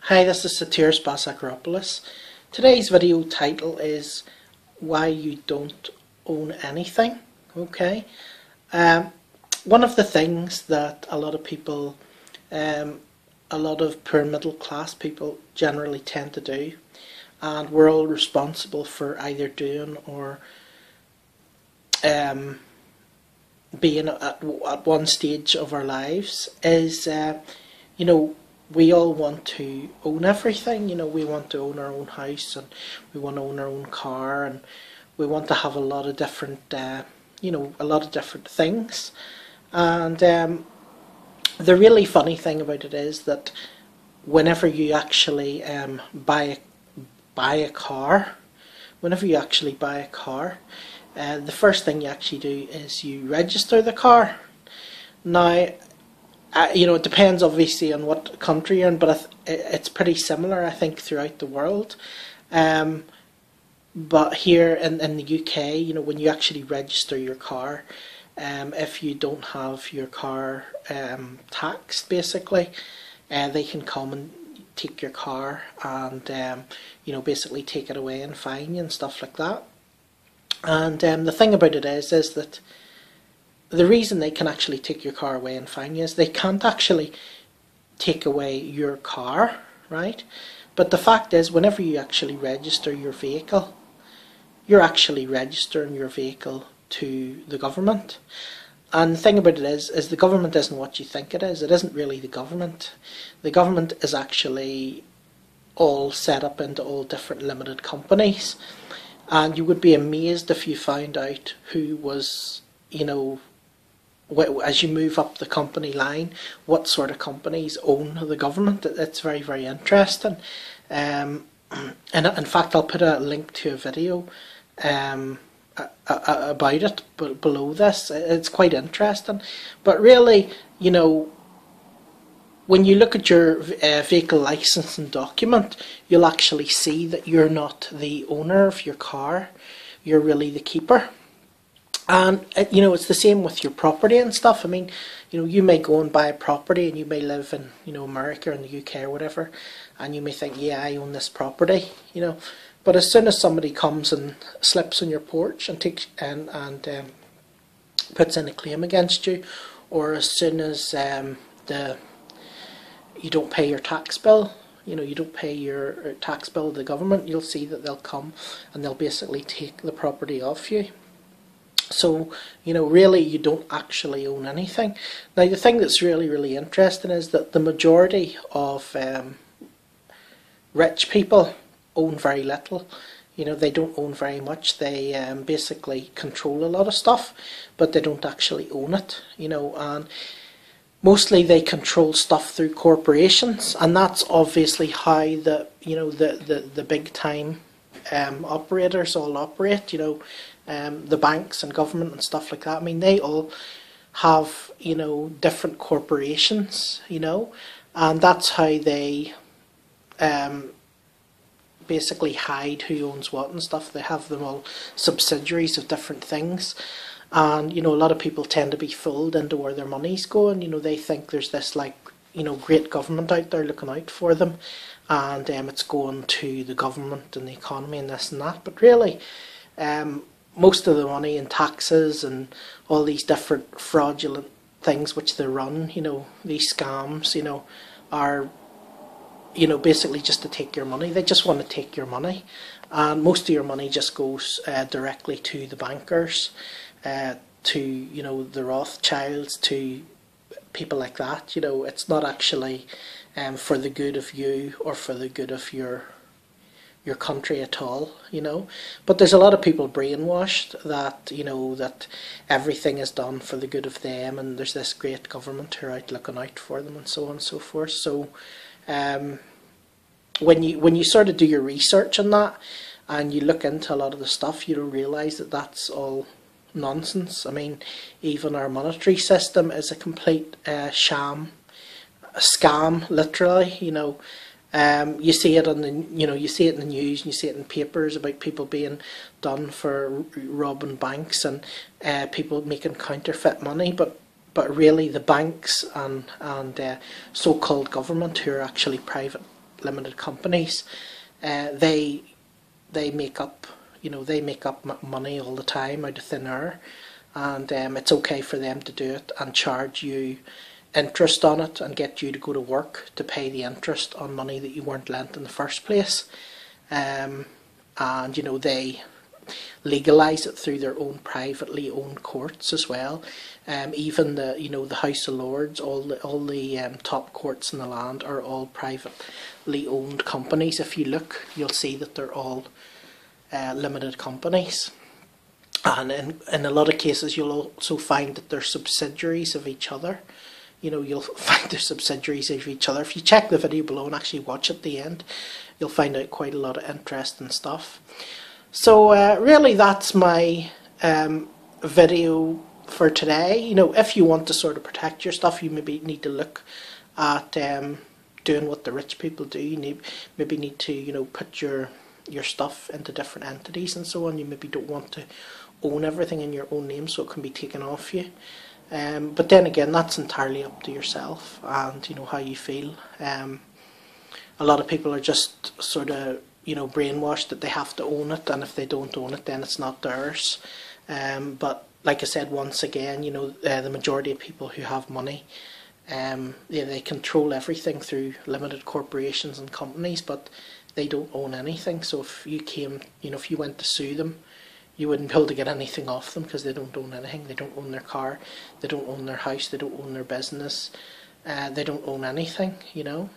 Hi, this is Satiris Basakaropoulos. Today's video title is Why You Don't Own Anything. Okay. One of the things that a lot of people, a lot of poor middle class people generally tend to do, and we're all responsible for either doing or being at one stage of our lives, is, we all want to own everything. We want to own our own house, and we want to own our own car, and we want to have a lot of different, a lot of different things. And the really funny thing about it is that whenever you actually buy a car, the first thing you actually do is you register the car. Now, it depends obviously on what country you're in, but it's pretty similar, I think, throughout the world. But here in the UK, when you actually register your car, if you don't have your car taxed, basically, they can come and take your car and basically take it away and fine you and stuff like that. And the thing about it is that the reason they can actually take your car away and fine you is they can't actually take away your car, right? But the fact is, whenever you actually register your vehicle, you're actually registering your vehicle to the government. And the thing about it is the government isn't what you think it is. It isn't really the government. The government is actually all set up into all different limited companies. And you would be amazed if you found out who was, as you move up the company line, what sort of companies own the government. It's very, very interesting. And in fact, I'll put a link to a video about it below this. It's quite interesting. But really, when you look at your vehicle licensing document, you'll actually see that you're not the owner of your car. You're really the keeper. And it's the same with your property and stuff. I mean, you may go and buy a property, and you may live in America or in the UK or whatever, and you may think, yeah, I own this property, But as soon as somebody comes and slips on your porch and takes and puts in a claim against you, or as soon as you don't pay your tax bill, you don't pay your tax bill to the government, you'll see that they'll come and they'll basically take the property off you. So, really you don't actually own anything. Now, the thing that's really, really interesting is that the majority of rich people own very little. They don't own very much. They basically control a lot of stuff, but they don't actually own it, and mostly they control stuff through corporations, and that's obviously how the big time operators all operate, the banks and government and stuff like that. I mean, they all have, different corporations, and that's how they basically hide who owns what and stuff. They have them all subsidiaries of different things. And, a lot of people tend to be fooled into where their money's going. They think there's this, great government out there looking out for them, and it's going to the government and the economy and this and that. But really, most of the money in taxes and all these different fraudulent things which they run, these scams, are, basically just to take your money. They just want to take your money. And most of your money just goes directly to the bankers, to the Rothschilds, to people like that. It's not actually for the good of you or for the good of your country at all. But there's a lot of people brainwashed that that everything is done for the good of them, and there's this great government who are out looking out for them, and so on and so forth. So when you sort of do your research on that and you look into a lot of the stuff, you'll realise that that's all nonsense. I mean, even our monetary system is a complete sham, a scam, literally. You see it on the you see it in the news, and you see it in papers about people being done for robbing banks and people making counterfeit money, but really the banks and so-called government, who are actually private limited companies, they make up, they make up money all the time out of thin air, and it's okay for them to do it and charge you interest on it and get you to go to work to pay the interest on money that you weren't lent in the first place. And they legalise it through their own privately owned courts as well. Even the House of Lords, all the top courts in the land are all privately owned companies. If you look, you'll see that they're all limited companies. And in a lot of cases, you'll also find that they're subsidiaries of each other. You'll find they're subsidiaries of each other. If you check the video below and actually watch at the end, you'll find out quite a lot of interesting stuff. So really, that's my video for today. If you want to sort of protect your stuff, you maybe need to look at doing what the rich people do. You maybe need to put your stuff into different entities and so on. You maybe don't want to own everything in your own name, so it can be taken off you. But then again, that's entirely up to yourself and how you feel. A lot of people are just sort of brainwashed that they have to own it, and if they don't own it, then it's not theirs. But like I said, once again, the majority of people who have money, they control everything through limited corporations and companies, but they don't own anything. So if you came, if you went to sue them, you wouldn't be able to get anything off them because they don't own anything. They don't own their car, they don't own their house, they don't own their business, they don't own anything,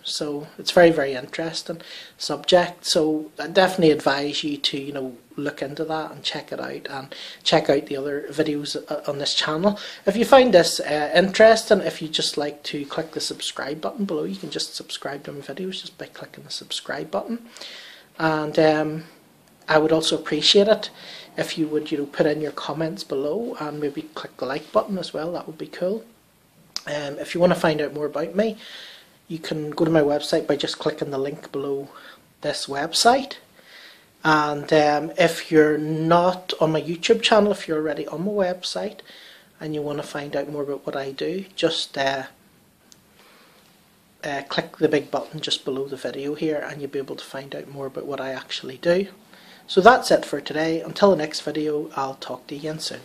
So it's very, very interesting subject. So I definitely advise you to, look into that and check it out, and check out the other videos on this channel. If you find this interesting, if you just like to click the subscribe button below, you can just subscribe to my videos just by clicking the subscribe button. And I would also appreciate it if you would, put in your comments below and maybe click the like button as well. That would be cool. If you want to find out more about me, you can go to my website by just clicking the link below this website. And if you're not on my YouTube channel, if you're already on my website and you want to find out more about what I do, just click the big button just below the video here and you'll be able to find out more about what I actually do. So that's it for today. Until the next video, I'll talk to you again soon.